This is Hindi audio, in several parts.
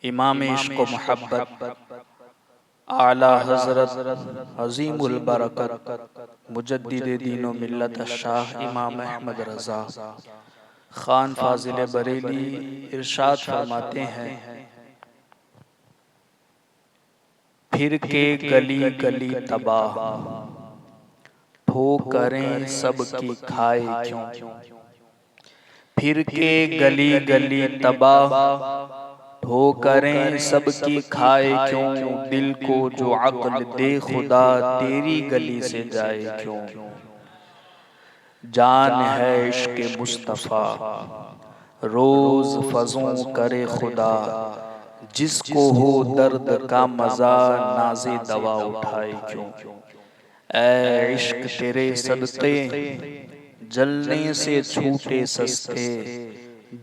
इमाम इश्क़ व मोहब्बत आला हज़रत अज़ीमुल बरकत मुजद्दिद दीन व मिल्लत शाह इमाम अहमद रज़ा खान फाजिल बरेली इरशाद फरमाते हैं, फिर के गली गली तबाह ठोकरें सबकी खाए क्यों। फिर के गली गली तबाह ठोकरें सबकी खाए क्यों। दिल को जो अक्ल दे खुदा तेरी गली से जाए क्यों। जान है इश्क़ मुस्तफ़ा रोज़ फज़ों करे खुदा, जिसको हो दर्द का मज़ा नाज़े दवा उठाए क्यों। ऐ इश्क़ तेरे सदक़े जलने से छूटे सस्ते,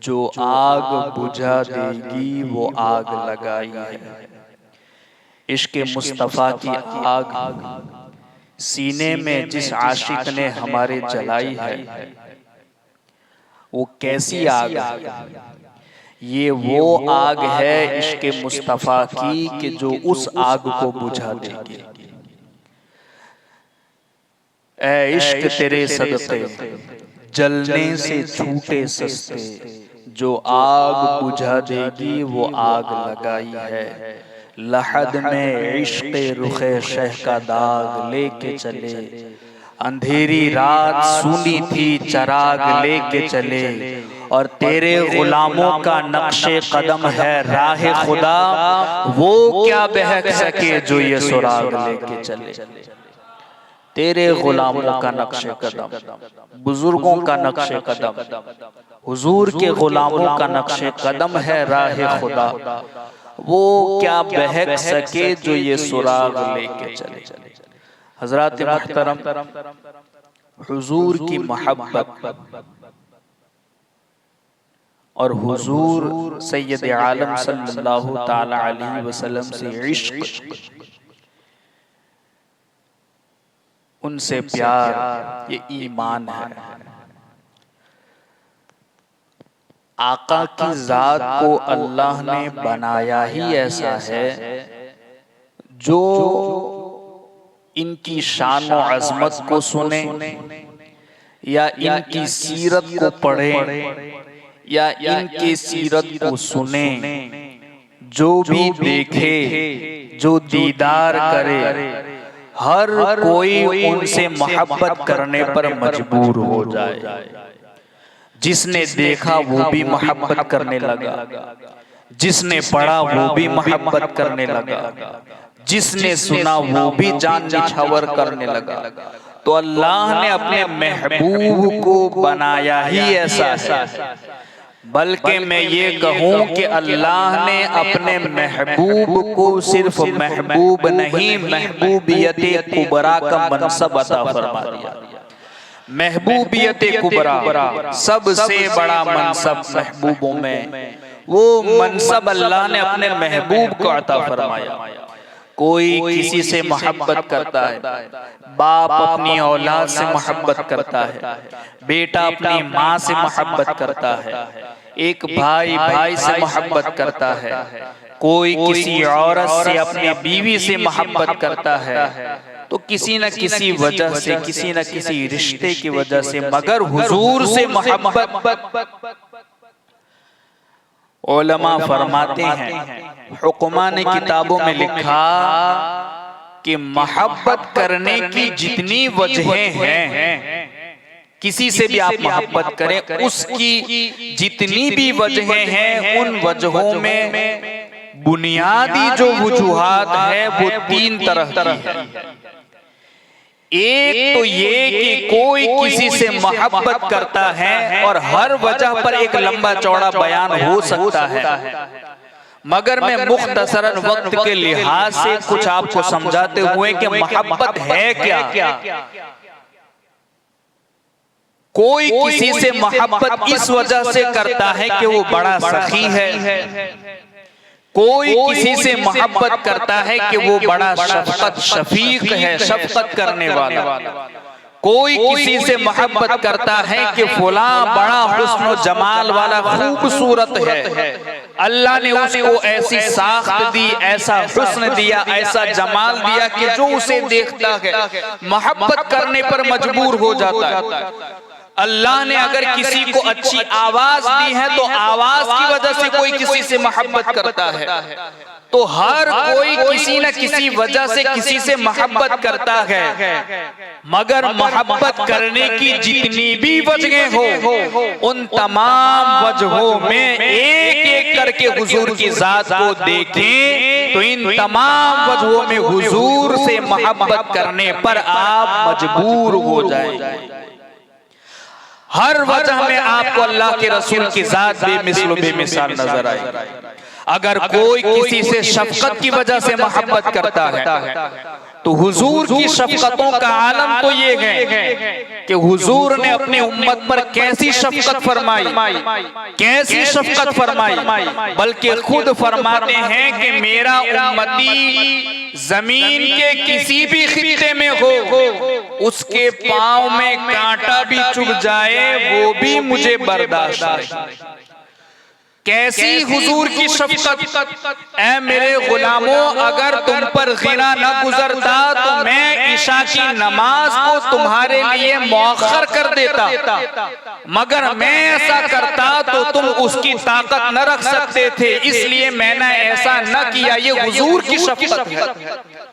जो आग बुझा देगी वो आग लगाई है। इश्क़ मुस्तफ़ा की आग सीने में जिस आशिक ने हमारे जलाई है, वो कैसी आग है। ये वो आग है इश्क़ मुस्तफ़ा की कि जो उस आग को बुझा देगी। ऐ इश्क़ तेरे सदक़े जलने से छूटे सस्ते, जो आग बुझा देगी वो आग लगाई है। लहद में इश्क़ रुखे शह का दाग लेके चले, अंधेरी रात सुनी थी चराग लेके चले। और तेरे गुलामों का नक्शे कदम है राह खुदा, वो क्या बहक सके जो ये सुराग लेके चले। तेरे गुलामों का नक्शे कदम, बुजुर्गों का नक्शे कदम, हुजूर के गुलामों का नक्शे कदम है राह खुदा, वो क्या बहक सके जो ये सुराग लेके चले। हज़रात मुहतरम, हुजूर की मोहब्बत और हुजूर सैयद आलम सल्लल्लाहु ताला अलैहि वसल्लम से इश्क़, उनसे प्यार, ये ईमान है। आका की ज़ात को अल्लाह ने बनाया ही ऐसा है, जो इनकी शान व अज़मत को सुने या इनकी सीरत को पढ़े या इनकी सीरत को सुने, जो भी देखे, जो दीदार करे, हर कोई उनसे मोहब्बत करने पर मजबूर हो जाए। जिसने देखा वो भी मोहब्बत करने लगा, जिसने पढ़ा वो भी मोहब्बत करने लगा, जिसने सुना वो भी जान निछावर करने लगा। तो अल्लाह ने अपने महबूब को बनाया ही ऐसा है। बल्कि मैं ये कहूँ कि अल्लाह ने अपने महबूब को सिर्फ महबूब नहीं, महबूबियत कुबरा का मनसब अता फरमा दिया। महबूबियत कुबरा सबसे बड़ा मनसब महबूबों में, वो मनसब अल्लाह ने अपने महबूब को अता फरमाया। कोई किसी से मोहब्बत करता है, बाप अपनी औलाद से मोहब्बत करता है, बेटा अपनी माँ से मोहब्बत करता है, एक भाई भाई से मोहब्बत करता है, कोई किसी औरत से अपनी बीवी से मोहब्बत करता है। तो किसी न किसी वजह से, किसी न किसी रिश्ते की वजह से, मगर हुजूर से मोहब्बत। उलमा फरमाते हैं, हुक्मा ने किताबों में लिखा कि मोहब्बत करने की जितनी वजहें हैं, किसी से भी आप मोहब्बत करें, उसकी जितनी भी वजहें हैं, उन वजहों में बुनियादी जो वजूहात है वो तीन तरह की है। एक तो ये कि कोई किसी से मोहब्बत करता है और हर वजह पर एक लंबा चौड़ा बयान हो सकता है, मगर मैं मुख्तसरन वक्त के लिहाज से कुछ आपको समझाते हुए कि मोहब्बत है क्या। कोई किसी से मोहब्बत इस वजह से करता है कि वो बड़ा सखी है, कोई किसी से मोहब्बत करता है कि वो बड़ा शफकत शफीक है, शफकत करने वाला, कोई किसी से मोहब्बत करता है कि फुला बड़ा हुस्न जमाल वाला खूबसूरत है, अल्लाह ने उसको ऐसी साख्त दी, ऐसा हुस्न दिया, ऐसा जमाल दिया कि जो उसे देखता है मोहब्बत करने पर मजबूर हो जाता है। अल्लाह ने अगर किसी को अच्छी आवाज दी है तो आवाज की वजह से कोई किसी से मोहब्बत करता है, तो हर कोई किसी न किसी वजह से किसी से मोहब्बत करता है। मगर मोहब्बत करने की जितनी भी वजहें हो उन तमाम वजहों में एक एक करके हुजूर की जात को देखें तो इन तमाम वजहों में हुजूर से मोहब्बत करने पर आप मजबूर हो जाएंगे। हर वजह में आपको अल्लाह के रसूल की जात बेमिसल बेमिसाल नजर आएगी। अगर कोई किसी से शफकत की वजह से मोहब्बत करता है तो हुजूर की शफकतों का आलम तो ये है कि हुजूर ने अपने उम्मत पर कैसी शफकत फरमाई, कैसी शफकत फरमाई, बल्कि खुद फरमाते हैं कि मेरा उम्मती जमीन के किसी भी खित्ते में हो, उसके पांव में कांटा भी चुभ जाए वो भी मुझे बर्दाश्त है। कैसी हुजूर की शफकत। ऐ मेरे गुलामों, अगर तुम पर गिना न गुजरता तो मैं इशा की नमाज को तुम्हारे लिए मौखर कर देता, मगर मैं ऐसा करता तो तुम उसकी ताकत न रख सकते थे, इसलिए मैंने ऐसा न किया। ये हुजूर की शफकत है।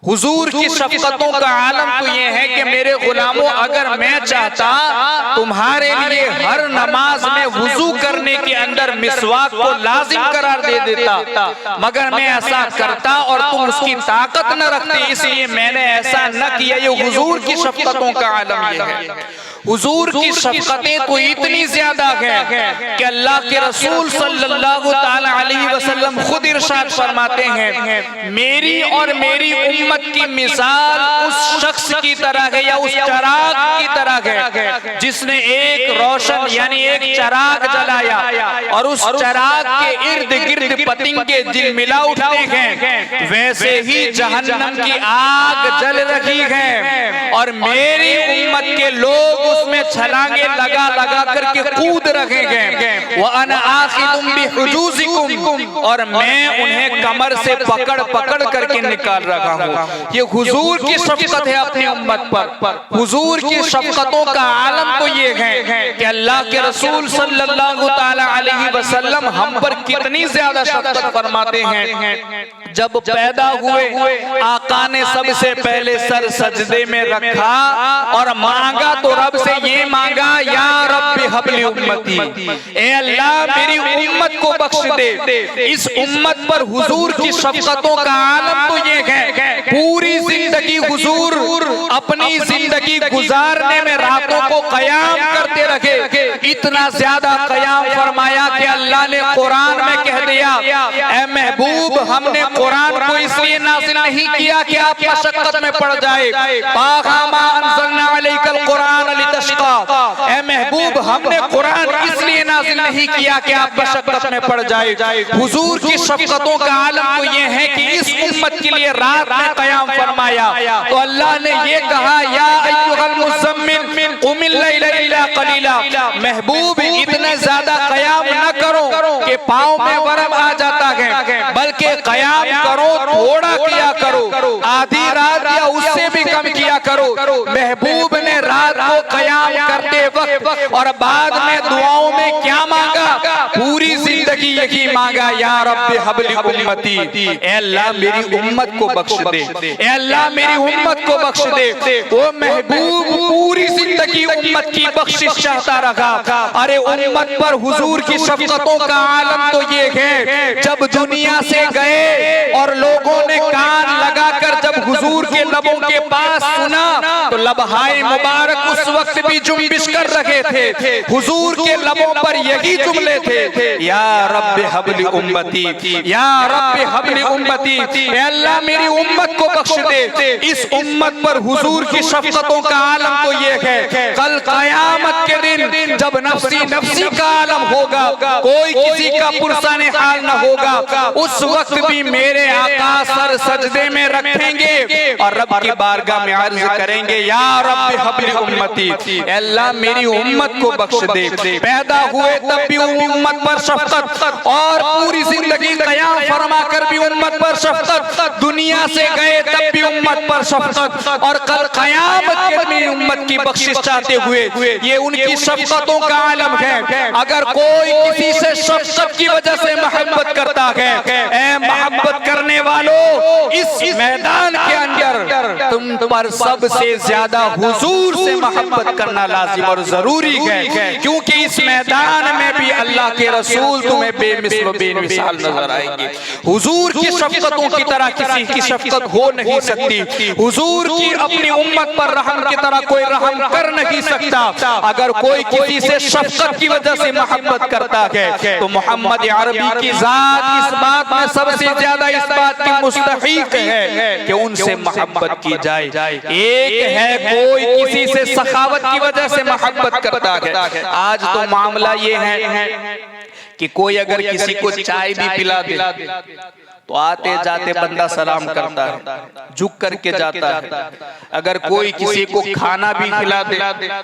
हुजूर की शफकतों का आलम तो ये है कि मेरे गुलामों, अगर मैं चाहता तुम्हारे लिए हर नमाज में वुजू करने के अंदर मिसवाक को लाजिम करार दे देता, मगर मैं ऐसा करता और तुम उसकी ताकत न रखते, इसलिए मैंने ऐसा न किया। ये हुजूर की शफकतों का आलम ये है। हुजूर की शफकतें तो इतनी ज्यादा है कि अल्लाह के रसूल सल्लल्लाहु ताला अलैहि वसल्लम खुद इरशाद फरमाते हैं, मेरी और मेरी उम्मत की मिसाल उस शख्स की तरह है या उस चराग की तरह है जिसने एक रोशन यानी एक चराग जलाया और उस चराग के इर्द गिर्द पतंगे झिलमिला उठते हैं, वैसे ही जहन्नम की आग जल रही है और मेरी उम्मत के लोग उसमें छलांगे लगा लगा करके कूद रहे हैं। व अना आखिदुम बिहुजूजिकुम, और मैं उन्हें कमर से पकड़ पकड़ करके निकाल रहा हूँ। ये हुजूर की शफकत है अपनी उम्मत पर। हुजूर की शफकतों का आलम तो ये है कि अल्लाह के रसूल सल्लल्लाहु ताला अलैहि वसल्लम हम पर कितनी ज्यादा शफकत फरमाते हैं। जब पैदा हुए आका ने सबसे पहले सर सजदे में रखा और मांगा तो रब से ये मांगा, या रब्बी हबली उम्मती, ए अल्लाह मेरी उम्मत को बख्श दे। इस उम्मत पर हुजूर की शफकतों का आलम तो ये है, पूरी जिंदगी हुजूर अपनी जिंदगी गुजारने में रातों को कयाम करते रखे। इतना ज्यादा कयाम फरमाया कि अल्लाह ने कुरान में कह दिया, ए महबूब हमने कुरान को इसलिए नाज़िल नहीं किया कि आप मशक्कत में पड़ जाए। ए महबूब हमने कुरान इसलिए नाज़िल नहीं किया कि आप मशक्कत में पड़ जाए। हुजूर की शफकतों का आलम तो ये है कि इस उम्मत के लिए रात में कयाम फरमाया तो अल्लाह ने ये कहा, या अय्युहल मुज़म्मिल क़ुमिल लैला इल्ला क़लीला, महबूब इतने ज्यादा कयाम न करो कि पाँव में वरम आ जाता है, बल्कि कयाम करो थोड़ा किया करो, आधी रात या उससे भी कम किया करो। महबूब ने रात को कयाम करते वक्त और बाद में दुआओं में क्या मांगा, पूरी जिंदगी यही मांगा, या रब्बी हबली उम्मती, ए अल्लाह मेरी उम्मत को बख्श दे, ए अल्लाह मेरी उम्मत को बख्श दे। वो महबूब पूरी जिंदगी उम्मत की बख्शिश चाहता रहा। अरे उम्मत पर हुजूर की शफकतों का आलम तो ये है, जब दुनिया से गए और लोगों ने कान लगाकर जब हुजूर के लबों के पास सुना तो लबहाए मुबारक उस वक्त भी जुम्बिश कर रहे थे। हुजूर के लबों पर यही जुमले थे, या रब्बी हबली उम्मती, या रब्बी हबली उम्मती, ए अल्लाह मेरी उम्मत को बख्श दे। इस उम्मत पर हुजूर की शफकतों का आलम तो ये है, कल कयामत के दिन जब नफ्सी नफ्सी का आलम होगा, कोई किसी का पुरसाने हाल न होगा, उस वक्त भी मेरे आका सर सजदे में रखेंगे और रब की बारगाह में अर्ज करेंगे, या रब हबली उम्मती, अल्लाह मेरी उम्मत को बख्श दे। पैदा हुए तब भी उम्मत पर शफकत और पूरी जिंदगी कयाम फरमा कर भी उम्मत पर शफकत, दुनिया से गए तब भी उम्मत पर शफकत और कल कयामत के दिन उम्मत की बख्शिश चाहते हुए, ये उनकी शफकतों का आलम है। अगर कोई किसी से शफकत की वजह से मोहब्बत करता है, ऐ मोहब्बत करने वालों, इस मैदान के अंदर तुम पर सबसे ज्यादा हुजूर से मोहब्बत करना लाजिम और जरूरी है, क्योंकि इस मैदान में भी अल्लाह के रसूल तुम्हें बेमिसल बेमिसाल नजर आएंगे। हुजूर की शफकतों की तरह किसी की शफकत हो नहीं सकती। हुजूर की अपनी उम्मत पर रहम की तरह कोई रहम कर नहीं सकता। अगर कोई किसी से शफकत की वजह से मोहब्बत करता है तो मोहम्मद अरबी की जात इस बात में सबसे ज्यादा इस बात की मुस्तहिक है कि उनसे मोहब्बत की जाए। एक है कोई किसी से सखावत की वजह से मोहब्बत करता है। आज तो मामला ये है कि कोई अगर किसी को चाय भी पिला दे तो आते जाते बंदा सलाम करता है, झुक करके जाता है। अगर कोई किसी को खाना भी खिला दे,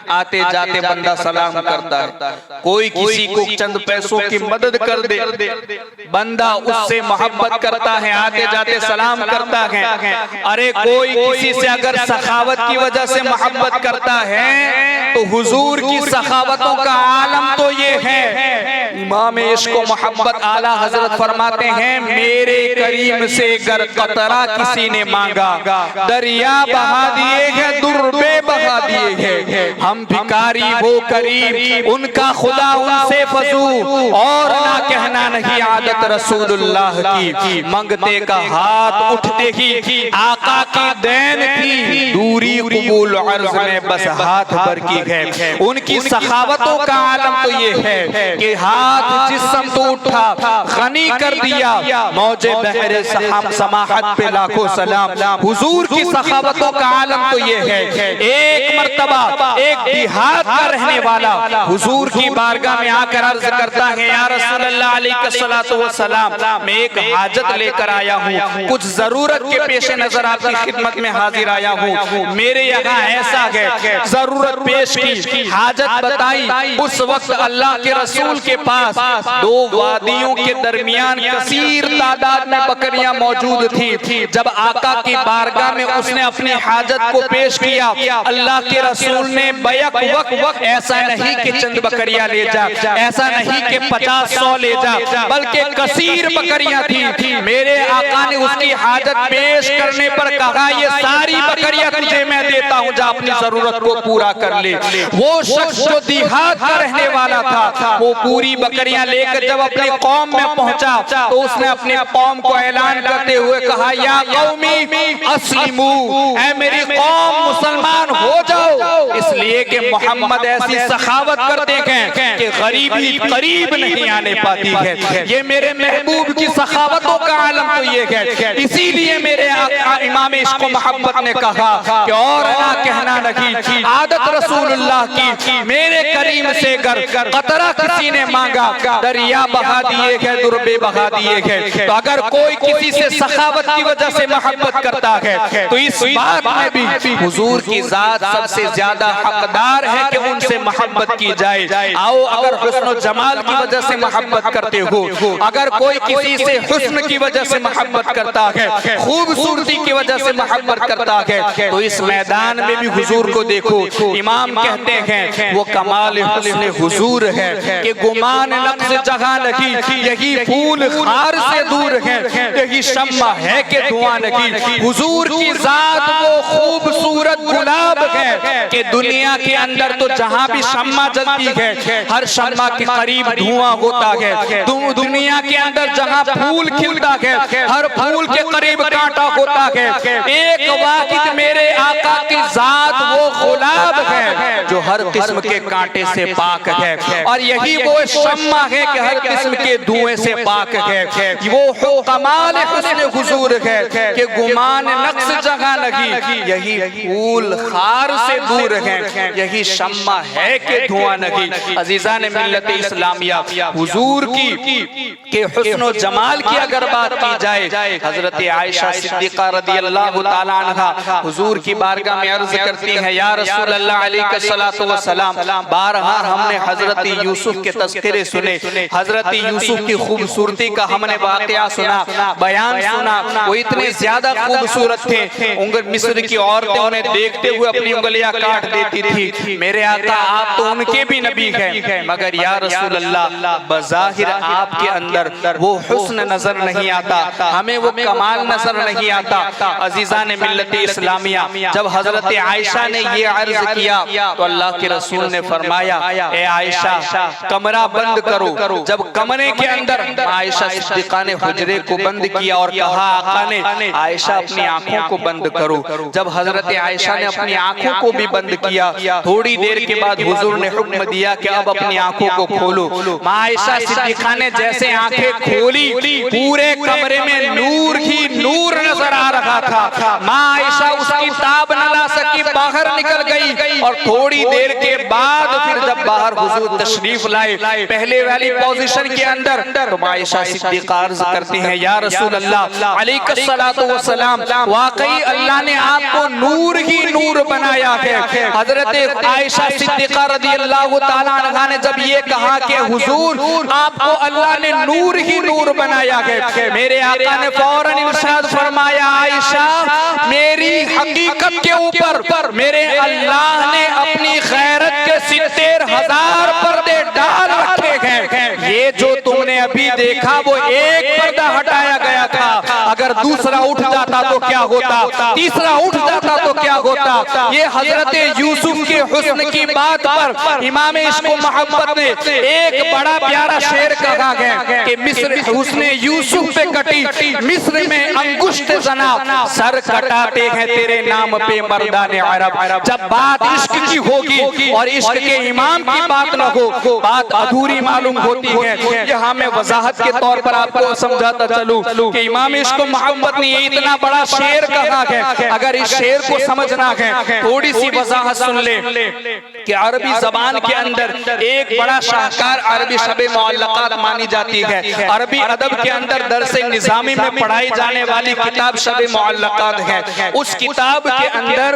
आते जाते बंदा सलाम करता है। कोई किसी को चंद पैसों की मदद कर दे, बंदा उससे मोहब्बत करता है, आते जाते सलाम करता है। अरे कोई किसी से अगर सखावत की वजह से मोहब्बत करता है तो हुजूर की सखावतों का आलम तो ये है। इमाम इश्क व मोहब्बत आला हजरत फरमाते हैं, मेरे करीम से गर कतरा किसी ने मांगा, दरिया बहा दिए है, दुर्बे बहा दिए है। हम भिखारी वो करीम, उनका खुदा उनसे फजू, और ना कहना नहीं आदत रसूलुल्लाह की। मंगते का हाथ उठते ही आका की देन की, दूरी कबूल अर्ज में बस हाथ भर की है। उनकी सखावतों का आलम तो ये है कि हाथ जिस्म तो उठा, गनी कर दिया, मौजे बहरे समाहत पे लाखों सलाम। हुजूर की सखावतों का आलम तो ये है, एक मर्तबा एक देहात का रहने वाला हुजूर की बारगाह में आकर अर्ज करता है, या रसूलल्लाह अलैहिस्सलातु वस्सलाम, मैं एक हाजत लेकर आया हूँ, कुछ जरूरत के पेश नजर आपकी खिदमत में हाजिर आया हूँ। मेरे यहाँ ऐसा है, जरूरत पेश की, हाजत बताई। उस वक्त अल्लाह के रसूल के पास दो वादियों के दरमियान कसीर तादाद में बकरियां मौजूद थी। जब आका की बारगाह में उसने अपनी हाजत को पेश किया, अल्लाह के रसूल ने बैक वक्त ऐसा नहीं कि चंद बकरियां ले जा, ऐसा नहीं कि 50-100 ले जा, बल्कि कसीर बकरियां थी। मेरे आका ने उसकी हाजत पेश करने पर कहा, ये सारी बकरियां तुझे मैं देता हूँ, जा अपनी जरूरत को पूरा कर ले। वो शख्स जो देहात का रहने वाला था, वो पूरी बकरियां लेकर जब अपनी कौम में पहुंचा तो उसने अपने कौम को ऐलान करते हुए कहा, या कौमी अस्लिमू, ऐ मेरी कौम मुसलमान हो जाओ। इसलिए कि मोहम्मद ऐसी सखावत करते हैं कि गरीबी करीब नहीं आने पाती है। ये मेरे महबूब की सखावतों का आलम तो ये है। इसीलिए मेरे इमाम इश्क व मोहब्बत ने कहा कि और ना कहना नहीं, आदत रसूलुल्लाह की, मेरे करीम से गर कतरा किसी ने मांगा, दरिया बहा दिए है, दुर्बे बहा दिए है। तो अगर कोई किसी से सखावत की वजह से मोहब्बत करता है तो इस बात में भी हुजूर की जात सबसे ज्यादा हकदार है कि उनसे मोहब्बत की जाए। आओ, अगर हुस्न जमाल की वजह से मोहब्बत करते हो, अगर कोई किसी से हुस्न की वजह से मोहब्बत करता है, खूबसूरती की वजह से मोहब्बत करता है, तो इस मैदान में भी हुजूर को देखो। इमाम कहते हैं वो कमाल हुस्न हुजूर है कि गुमान नक्श जगह लगी, यही फूल खार से दूर है, यही शम्मा है कि धुआं लगी। हुजूर की जात वो खूबसूरत गुलाब है कि दुनिया के अंदर तो जहाँ भी शम्मा जलती है, हर शम्मा के करीब धुआं होता है। दुनिया के अंदर जहाँ फूल खिलता है, हर फूल के करीब कांटा होता है। एक वाहिद मेरे आका की जात वो गुलाब है जो हर किस्म के कांटे से पाक है, और यही वो शम्मा है कि हर किस्म के धुएं से पाक है। वो कमाल हुस्न हुजूर है कि गुमान नक्श जगह लगी, यही फूल खार से दूर है, यही शम्मा है कि धुआं लगी। अजीजान मिल्लत इस्लामिया, हुजूर की के हुस्न जमाल की अगर बात की जाए, हजरत आयशा सिद्दीक़ा रज़ियल्लाहु ताला अन्हा हुजूर की बारगाह में अर्ज करती है, या रसूल अल्लाह अलैहिस्सलातु वस्सलाम, बारहार हमने हजरत यूसुफ के तज़किरे सुने, हजरत यूसुफ की खूबसूरती का हमने वाक़या सुना, बयान सुना, वो इतने ज्यादा खूबसूरत थे, मिस्र की औरतें उन्हें देखते हुए अपनी उंगलियां काट देती थी। मेरे आका आप तो उनके भी नबी हैं, मगर या रसूल अल्लाह बज़ाहिर आपके अंदर वो हुस्न नजर नहीं आता, हमें वो कमाल नजर नहीं आता। अजीजान मिल्लत इस्लामिया, जब हजरत आयशा ने ये अर्ज किया तो अल्लाह के रसूल ने फरमाया, ए आयशा कमरा बंद करो। जब कमरे के अंदर आयशा सिद्दीक़ा ने हुजरे को बंद किया और कहा, आका ने आयशा अपनी आंखों को बंद करो। जब हजरत आयशा ने अपनी आंखों को भी बंद किया, थोड़ी देर के बाद हुजूर ने हुक्म दिया कि अब अपनी आंखों को खोलो। माँ आयशा सिद्दीक़ा ने जैसे आंखें खोली, पूरे कमरे में नूर ही नूर नजर आ रहा था। माँ आयशा उसकी ताब न ला सकी, बाहर निकल गई और थोड़ी देर के बाद फिर जब बाहर हुजूर तशरीफ लाए पहले वाली पोजीशन के अंदर, तो माँ आयशा सिद्दीक़ा अर्ज करती हैं, या रसूल अल्लाह अलैहिस्सलातु वस्सलाम, वाकई अल्लाह ने आपको नूर ही नूर बनाया है। हजरत आयशा सिद्दीक़ा रज़ियल्लाहु ताला अन्हा ने जब ये कहा कि हुजूर आपको अल्लाह ने नूर ही नूर बनाया है, मेरे आका ने फौरन इरशाद फरमाया, आयशा मेरी हकीकत के ऊपर मेरे अल्लाह ने अपनी गैरत के 70,000 पर्दे डाल रखे हैं। ये जो तुमने अभी देखा वो एक पर्दा हटाया गया था, अगर दूसरा उठ जाता तो क्या होता, तीसरा उठ जाता तो क्या होता। ये हजरत यूसुफ के हुस्न की बात पर इमाम इश्क मोहब्बत ने एक बड़ा प्यारा शेर कहा है कि मिस्र हुस्ने यूसुफ पे कटी, मिस्र में अंगुष्ठ जना, सर कटाते हैं तेरे नाम पे मर्दाने अरब। जब बात इश्क की होगी और इश्क के इमाम की बात न हो, बात अधूरी मालूम होती है। यहाँ मैं वजाहत के तौर पर आपको समझाता चलूं कि इमाम इश्क मोहब्बत ने ये इतना बड़ा शेर कहा है, अगर इस शेर को समझना है थोड़ी सी वजाहत सुन ले कि अरबी जबान के अंदर एक बड़ा शाहकार अरबी शबे मुअल्लकात मानी जाती है। अरबी अदब के अंदर दरसे निज़ामी में पढ़ाई जाने वाली किताब शबे मुअल्लकात है। उस किताब के अंदर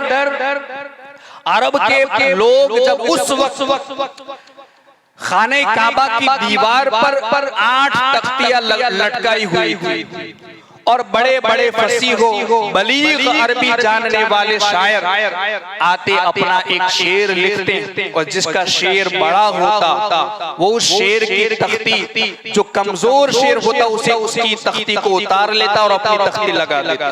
अरब के लोग जब उस वक्त खाने काबा की दीवार पर 8 तख्तियां लटकाई हुई थी और बड़े बड़े फसीहो बलीग अरबी जानने वाले शायर आते अपना एक शेर लिखते और जिसका शेर बड़ा होता वो उस शेर की तख्ती, जो कमजोर शेर होता उसे उसकी तख्ती को उतार लेता और अपनी तख्ती लगा देता।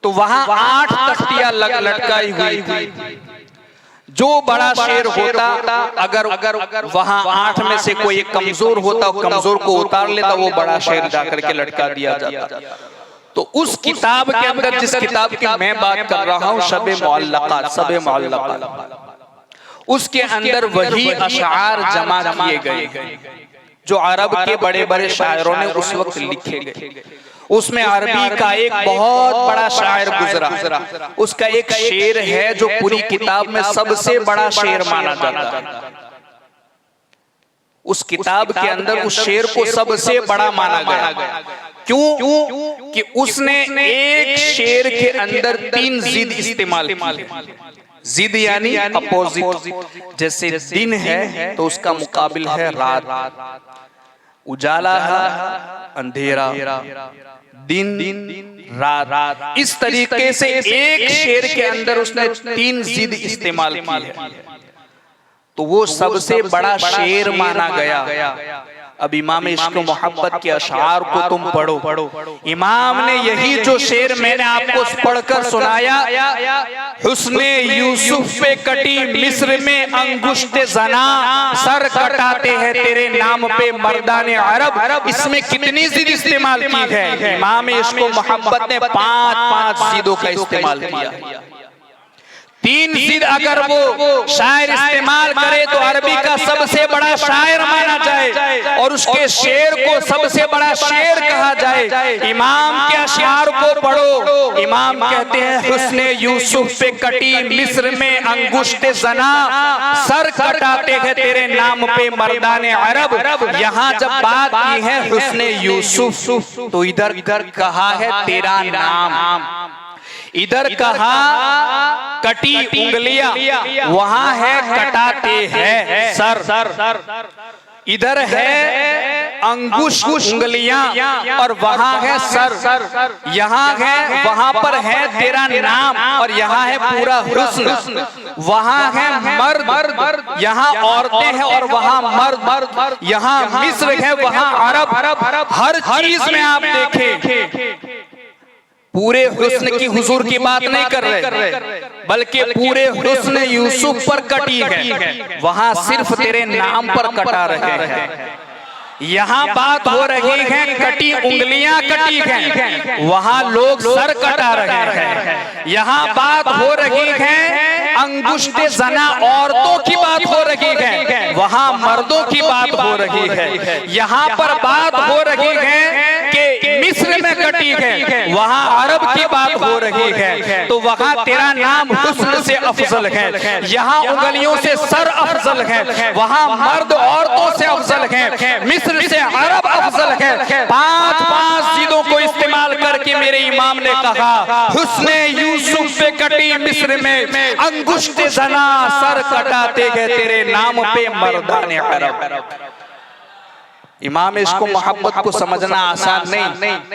तो वहां 8 तख्तियां लटकाई हुई थी। जो बड़ा शेर होता, अगर वहां 8 में से कोई एक कमजोर होता, कमजोर को उतार लेता, वो बड़ा शेर जाकर के लटका दिया जाता। तो उस किताब के अंदर, जिस किताब की मैं बात कर रहा हूं, शबे मुअल्लकात, शबे मुअल्लकात, उसके अंदर वही अशआर जमा किए गए जो अरब के बड़े बड़े शायरों ने उस वक्त लिखे गए। उसमें अरबी का एक बहुत बड़ा शायर गुजरा, उसका एक शेर है जो पूरी किताब में सबसे बड़ा शेर माना जाता है। उस किताब के अंदर उस शेर को सबसे बड़ा माना गया। क्यों? कि उसने एक शेर के अंदर 3 जिद इस्तेमाल की। जिद यानी अपोजिट, जैसे दिन है तो उसका मुकाबिल है रात, उजाला है अंधेरा, दिन रात। इस तरीके से एक शेर के अंदर उसने 3 जिद इस्तेमाल की है, तो वो सबसे बड़ा शेर माना गया। अब इमाम इश्क मोहब्बत के अशआर को तुम पढ़ो। इमाम ने यही जो शेर मैंने आपको पढ़कर सुनाया, हुस्ने यूसुफ पे कटी मिस्र में अंगुष्ठ जना, सर कटाते हैं तेरे नाम पे मर्दाने अरब, इसमें कितनी जिद इस्तेमाल की है? इमाम इश्क मोहब्बत ने 5 जिदों का इस्तेमाल किया। 3 जिद अगर वो शायर इस्तेमाल करे तो अरबी का सबसे बड़ा शायर माना जाए और उसके शेर को सबसे बड़ा शेर कहा जाए। जाए। इमाम के अशआर को पढ़ो। इमाम कहते हैं हुस्ने यूसुफ पे कटी मिस्र में अंगुष्टे जना, सर कटाते हैं तेरे नाम पे मर्दाने अरब। यहाँ जब बात की है हुस्ने यूसुफ तो इधर कहा है तेरा नाम, इधर कहा कटी उंगलियां, वहां है कटाते हैं सर। इधर है अंगुश उंगलियां और वहां है सर। यहाँ है, वहां पर है तेरा नाम और यहाँ है पूरा हुस्न। वहां है मर्द, यहाँ औरतें हैं और वहां मर्द। यहाँ मिस्र है, वहां अरब। हर चीज में आप देखें पूरे हुस्न की हुजूर की बात नहीं कर रहे, बल्कि पूरे हुस्न यूसुफ पर कटी है, वहां सिर्फ तेरे नाम पर कटा रहे हैं। यहाँ बात हो रही है कटी उंगलियां कटी हैं, वहां लोग सर कटा रहे हैं। यहाँ बात हो रही है अंगुष्टे जना, औरतों की बात हो रही है, वहां मर्दों की बात हो रही है। यहाँ पर बात हो रही है कि मिस्र में कटी है, वहां अरब की बात हो रही है, तो वहां तेरा नाम हुस्न से अफजल है। यहाँ उंगलियों से सर अफजल है, वहां मर्द औरतों से अफजल है, मिस्र से अरब अफजल है। पांच चीजों को इस्तेमाल करके मेरे इमाम ने कहा हुस्ने यूसुफ पे कटी मिस्र में अंगुष्टे जना, सर कटाते गए तेरे नाम पे मर्दाने अरब। इमाम इसको मोहब्बत को समझना आसान नहीं।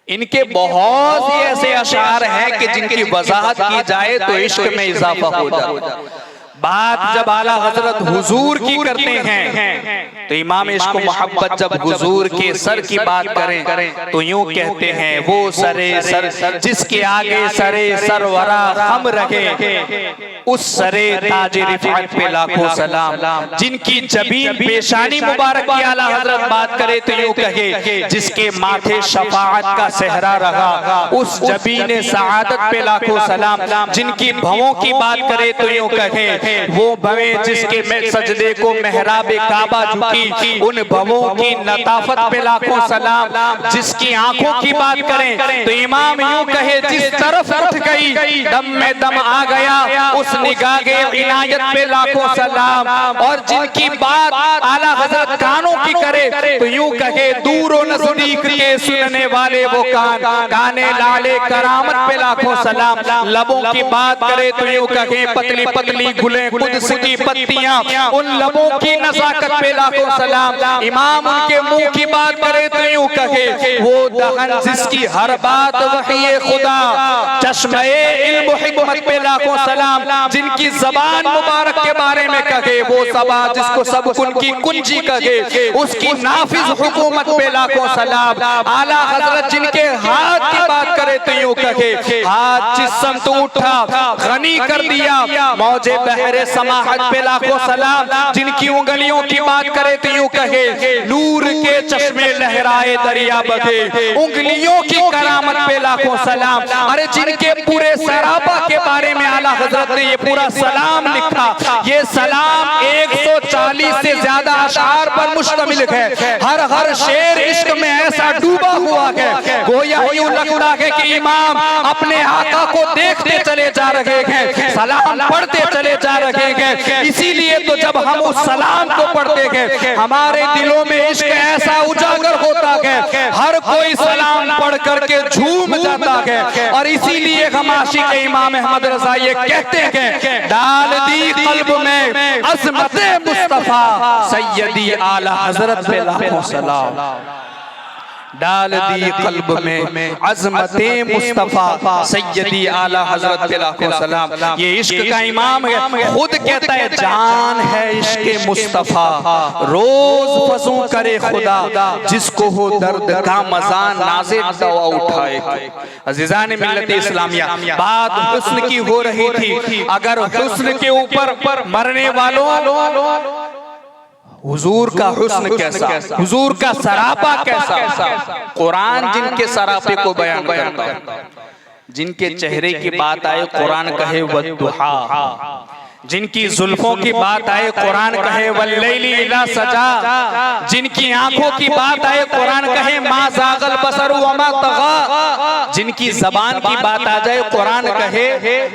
इनके बहुत ही ऐसे अशार हैं कि जिनकी वजाहत की जाए तो इश्क में इजाफा हो जाता है। बात जब आला हजरत हुजूर की करते हैं तो इमाम इश्क मोहब्बत जब हुजूर के सर की बात करें तो यूं कहते हैं वो सरे सर जिसके आगे सरे सरवरा हम रखे, उस सरे ताज रिफात पे लाखों सलाम। जिनकी जबीन पेशानी मुबारक की आला हजरत बात करे तो यूं कहे जिसके माथे शफाअत का सहरा रहा, उस जबीन सआदत पे लाखों सलाम। जिनकी भवों की बात करे तो यूं कहे वो भवे जिसके में सजदे को मेहराबे काबा झुकी, उन भवों की लताफत पे लाखों सलाम। जिसकी आंखों की बात करें तो इमाम यूं कहे जिस तरफ उठ गई दम में दम आ गया, उस निगाहे इनायत पे लाखों सलाम। और जिनकी बात आला हजरत कानों की करे तो यूं कहे दूर नजदीक के सुनने वाले वो कान, काने लाले करामत पे लाखों सलाम। लबों की बात करे तो यूं कहे पतली पतली गुले कुद्स की पत्तियां, उन लबों की नज़ाकत पे लाखों सलाम। इमाम उनके मुंह की बात करे तो यूं कहे वो दहन जिसकी हर बात वही खुदा, चश्मे इल्म हिकमत पे लाखों सलाम। जिनकी जबान मुबारक के बारे में कहे वो सबा जिसको सब कुन की कुंजी कहे, उसकी नाफिज हुकूमत पे लाखों सलाम। आला हजरत जिनके हाथ की बात करे तो यूं कहे हाथ जिस्म तो उठा गनी कर दिया, मौजे बहरे समाहत पे लाखों सलाम। जिनकी उंगलियों की बात करे तो यूं कहे नूर के चश्मे लहराए दरिया बहे, उंगलियों की करामत पे लाखों सलाम। अरे जिनके पूरे सरापा के बारे में आला हजरत ने ये पूरा सलाम लिखा, ये सलाम 140 से ज्यादा अशार पर मुश्तमिल है। हर शेर इश्क में ऐसा डूबा हुआ है, गोया यूं लगता है कि इमाम अपने आका को देखते चले जा रहे हैं, सलाम पढ़ते चले जा रहे हैं। इसीलिए तो जब हम उस सलाम को पढ़ते हैं हमारे दिलों में इश्क ऐसा उजागर होता है, हर कोई सलाम पढ़ करके झूम जाता है। और इसीलिए हम आशिक इमाम अहमद रज़ा ये कहते हैं डाल दी कल्ब में अज़मते मुस्तफा सैयदी आला हजरत पे लाखों सलाम। डाल दी कल्ब में अज़मते मुस्तफा सैयदी आला हजरत पे लाखों सलाम। ये इश्क का इमाम है, खुद कहता है जान है इश्क मुस्तफा, रोज फजू करे खुदा, जिसको हो दर्द का मजा नाज़े दवा उठाए। अज़ीज़ान मिल्लत इस्लामिया, बात हुस्न की हो रही थी। अगर हुस्न के ऊपर मरने वालों हुजूर का हुस्न कैसा, हुजूर का सरापा कैसा, कुरान जिनके सरापे को बयान करता है। जिनके चेहरे की बात आए कुरान कहे वद्दुहा, जिनकी जुल्फों की बात आए कुरान कहे वल्लैली इज़ा सजा, जिनकी आंखों की बात आए कुरान कहे मा ज़ाग़ बसर वमा तगा, जिनकी जबान की बात आ जाए कुरान कहे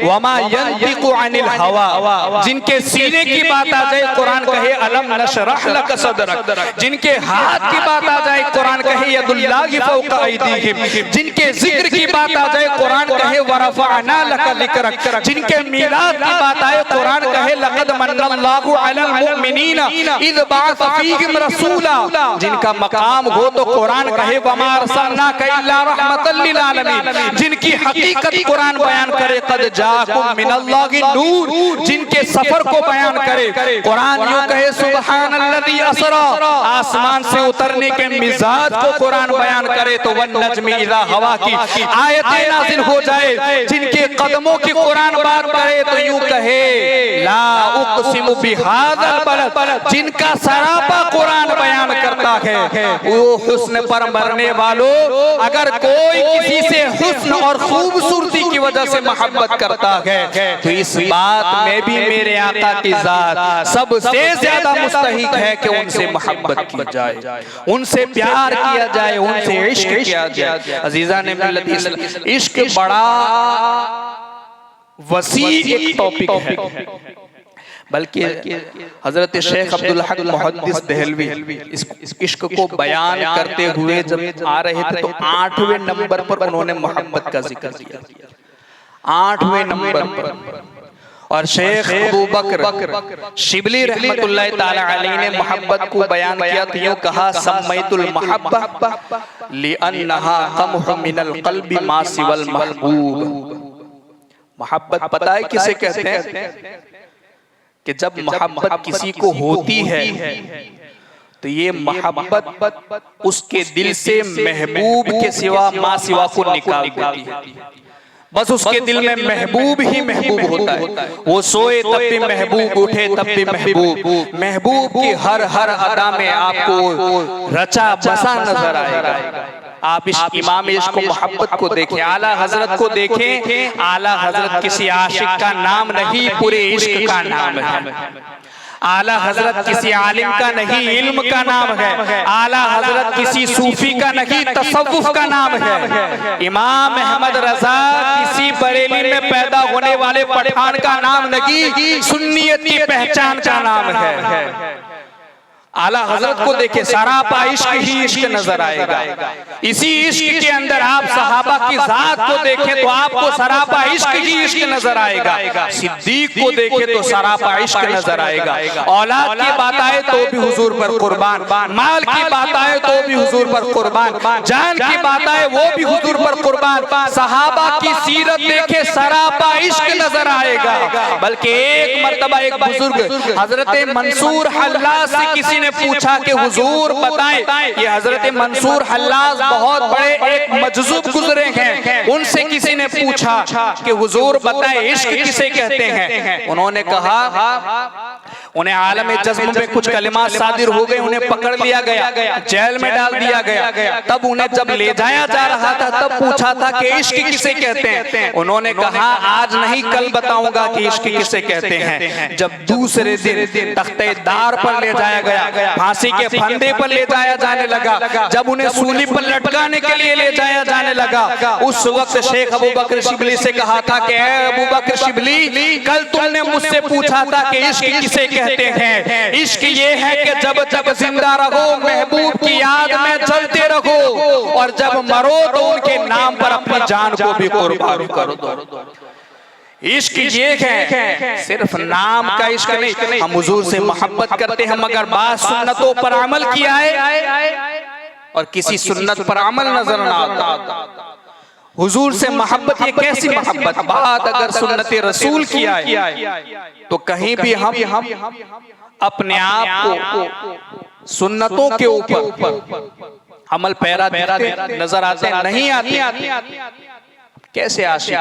वमा यंतिकु अनिल हवा, जिनके सीने की बात आ जाए कुरान कहे अलम नशरह लक सदरक, जिनके हाथ की बात आ जाए कुरान कहे यदुल्लाहि फौका ऐदीहिम, जिनके जिक्र की बात आ जाए कुरान कहे वरफअना लक जिक्रक, जिनके मीलाद की बात आए कुरान कहे लक़द मन्नल्लाहु अलल मुमिनीना इज़ बअस फीहिम रसूला, जिनका मकाम हो तो कुरान कहे वमा अरसलनाका इल्ला रहमतल लिल आलमीन, जिनकी हकीकत कुरान बयान करे क़द जाअकुम मिनल्लाहि नूर, जिनके सफर को बयान करे कुरान यूं कहे सुब्हानल्लज़ी असरा, आसमान से उतरने के मिजाज को कुरान बयान करे तो वन नज्मी इज़ा हवा की आयतें नाज़िल हो जाए, जिनके कदमों की कुरान बात करे तो यूं कहे ला उक़सिमु बिहाज़ल बलद, जिनका सरापा कुरान बयान करता है वो हुस्न पर मरने वालों, अगर कोई किसी से हुस्न और खूबसूरती की वजह से मोहब्बत करता है तो इस बात में भी मेरे आका की जात सबसे ज्यादा मुस्तहिक है कि उनसे मोहब्बत की जाए, उनसे प्यार किया जाए, उनसे इश्क किया जाए। अजीजा ने मिल्लत इश्क बड़ा वसी एक टॉपिक है, बल्कि हजरत शेख अब्दुल हक मुहद्दिस देहलवी इस इश्क को बयान करते हुए जब आ रहे थे तो 8वें नंबर पर उन्होंने मोहब्बत का जिक्र किया, 8वें नंबर पर। और शेख अबू बकर शिबली रहमतुल्लाह ताला अलैहि ने मोहब्बत को बयान किया तो यूं कहा सम्मैतुल मोहब्बत लिअन्नहा कमहु मिनल क़ल्बि मा सिवल महबूब। मोहब्बत पता है किसे कहते हैं? कि जब मोहब्बत किसी को होती है तो ये मोहब्बत उसके दिल से महबूब के सिवा माँ सिवा को निकाल देती है, बस उसके दिल में महबूब ही महबूब होता है। वो सोए तब भी महबूब, उठे तब भी महबूब, महबूब की हर हर अदा में आपको रचा बसा नजर आएगा। आप इस इमाम इश्क को मोहब्बत को देखें, आला हजरत को देखें। आला हजरत किसी आशिक का नाम नहीं, पूरे इश्क का नाम है। आला हजरत किसी आलिम का नहीं, इल्म का नाम है। आला हजरत किसी सूफी का नहीं, तसव्वुफ का नाम है। इमाम अहमद रजा किसी बरेली में पैदा होने वाले पठान का नाम नहीं, सुन्नियत की पहचान का नाम है। आला हजरत को देखे, सरापा इश्क ही इश्क नजर आएगा। इसी इश्क के अंदर आप सहाबा की जात को देखें तो आपको सरापा इश्क ही इश्क नजर आएगा। सिद्दीक को देखे तो सरापा इश्क नजर आएगा। औलाद की बात आए तो भी हुजूर पर कुर्बान, माल की बात आए तो भी हुजूर पर कुर्बान, जान की बात आए वो भी हुजूर पर कुर्बान। सहाबा की सीरत देखे सरापा इश्क नजर आएगा। बल्कि एक मर्तबा एक बुजुर्ग हजरत मंसूर हल्लाज से किसी ने पूछा कि हुजूर बताएं, ये हजरत मंसूर हल्लाज बहुत बड़े एक मजज़ूब गुजरे हैं, उनसे किसी ने पूछा कि हुजूर बताएं इश्क किसे कहते हैं। उन्होंने कहा उन्हें आलम जज्ब में कुछ कलिमात सादिर हो गए, उन्हें पकड़ लिया गया, जेल में डाल दिया गया। तब उन्हें जब ले जाया जा रहा था तब पूछा था कि इश्क किसे कहते हैं। उन्होंने कहा आज नहीं कल बताऊंगा कि इश्क किसे कहते हैं। जब दूसरे दिन तख्तेदार पर ले जाया गया, फांसी के फंदे पर ले जाया जाने लगा, जब उन्हें सूली पर लटकाने के लिए ले जाया जाने लगा, उस वक्त शेख अबू बकर शिबली से कहा था कि अबू बकर शिबली कल तुमने मुझसे पूछा था कि इश्क किसे कहते हैं। इश्क ये है कि जब तक जिंदा रहो महबूब की याद में चलते रहो, और जब मरो तो उनके नाम पर अपनी जान को भी कुर्बान करो दो। इश्क ये है, सिर्फ नाम का इश्क नहीं। हम हुजूर से मोहब्बत करते हैं मगर बात सुन्नतों पर अमल किया है और किसी सुन्नत पर अमल नजर ना आता। हुजूर से मोहब्बत ये कैसी मोहब्बत? बात अगर सुन्नत रसूल किया है तो कहीं भी हम अपने आप को सुन्नतों के ऊपर अमल पैरा नजर आते नहीं आते। कैसे आशिक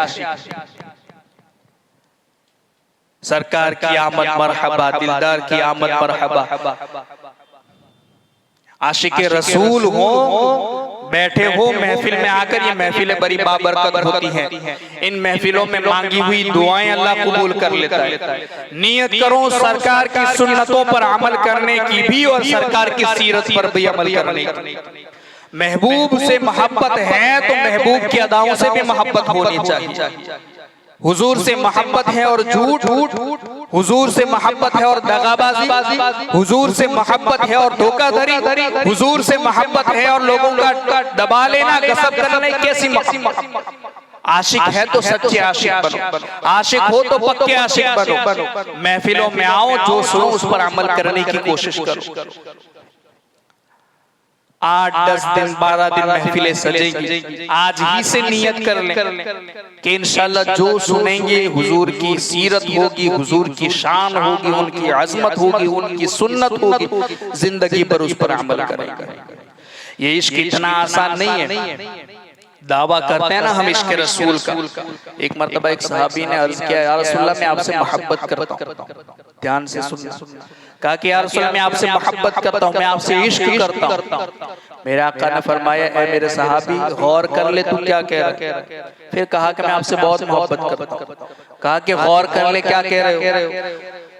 सरकार की आमद मरहबा, दिलदार की आमद मरहबा। आशिके रसूल हो, बैठे हो महफिल में आकर, ये महफिलें बड़ी बाबरकत होती हैं। इन महफिलों में मांगी हुई दुआएं अल्लाह कबूल कर लेता है। नियत करो सरकार की सुन्नतों पर अमल करने की भी और सरकार की सीरत पर भी अमल करने की। महबूब से मोहब्बत है तो महबूब की अदाओं से भी मोहब्बत होनी चाहिए। हुजूर से मोहब्बत है और झूठ, हुजूर से मोहब्बत है और दगाबाजी, हुजूर से मोहब्बत है और धोखाधड़ी, हुजूर से मोहब्बत है और लोगों का दबा लेना, गसब करना, कैसी मोहब्बत? आशिक है तो सच्चे आशिक बनो, आशिक हो तो पक्के आशिक बनो। महफिलों में आओ, जो सुनो उस पर अमल करने की कोशिश करो। 8-10 दिन 12 दिन महफिलें सजेगी, आज ही से नियत कर लें कि इंशाल्लाह जो सुनेंगे हुजूर की सीरत होगी, हुजूर की शान होगी, उनकी अजमत होगी, उनकी सुन्नत होगी, जिंदगी पर उस पर अमल करेंगे। ये इश्क इतना आसान नहीं है। दावा करते हैं ना हम इश्क रसूल का। एक मर्तबा एक सहाबी ने अर्ज किया, या रसूलल्लाह मैं आपसे मोहब्बत करता हूँ। ध्यान से सुनना। कहा कि या रसूलल्लाह मैं आपसे मोहब्बत करता हूँ, मैं आपसे इश्क करता हूँ। मेरे आका ने फरमाया, ऐ मेरे सहाबी गौर कर ले तू क्या कह रहा है। फिर कहा कि मैं आपसे बहुत मोहब्बत करता हूँ। कहा कि गौर कर ले क्या कह रहे हो।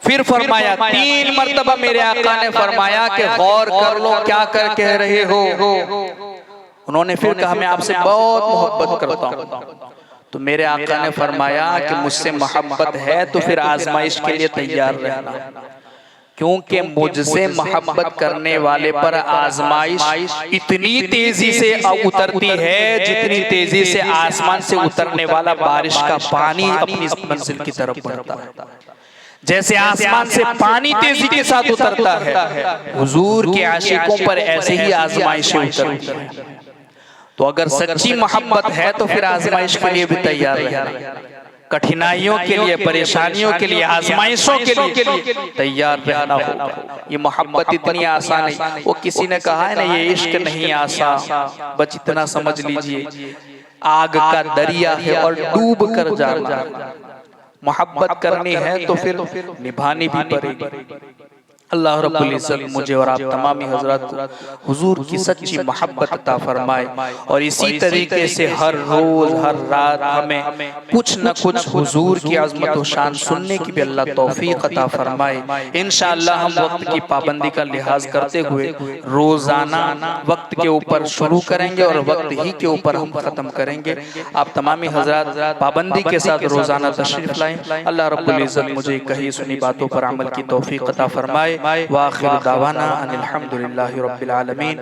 फिर फरमाया, 3 मर्तबा मेरे आका ने फरमाया कि गौर कर लो क्या कर कह रहे हो। उन्होंने फिर कहा मैं आपसे बहुत मोहब्बत करता हूँ। तो मेरे आका ने फरमाया कि मुझसे मोहब्बत है तो फिर आजमाइश के लिए तैयार रहना, क्योंकि मुझसे मोहब्बत करने वाले पर आजमाइश इतनी तेजी से उतरती है जितनी तेजी से आसमान से उतरने वाला बारिश का पानी अपनी मंजिल की तरफ बढ़ता है। जैसे आसमान से पानी तेजी के साथ उतरता है, हुजूर के आशिकों पर ऐसे ही आजमाइशें उतरती हैं। तो अगर सच्ची मोहब्बत है तो फिर आजमाइश के लिए भी तैयार रहना, कठिनाइयों के लिए, परेशानियों के लिए, आजमाइशों के लिए तैयार रहना होगा। ये मोहब्बत इतनी आसान है। वो किसी ने कहा है ना, ये इश्क नहीं आसान, बस इतना समझ लीजिए आग का दरिया है और डूब कर जाना। मोहब्बत करनी है तो फिर निभानी भी पड़ेगी। अल्लाह रब्बुल इज्जत मुझे और आप तमामी हजरत को हुजूर की सच्ची मोहब्बत अता फरमाए और इसी तरीके से हर रोज हर रात हमें कुछ न कुछ हुजूर की अजमत व शान सुनने की भी अल्लाह तौफीक अता फरमाए। इंशाअल्लाह हम वक्त की पाबंदी का लिहाज करते हुए रोजाना वक्त के ऊपर शुरू करेंगे और वक्त ही के ऊपर हम खत्म करेंगे। आप तमामी हजरत पाबंदी के साथ रोजाना तशरीफ लाएं। अल्लाह रब्बुल इज्जत मुझे कही सुनी बातों पर अमल की तौफीक अता फरमाए। वाखिर दावाना अनिल हम्दुलिल्लाहि रब्बिल आलमीन।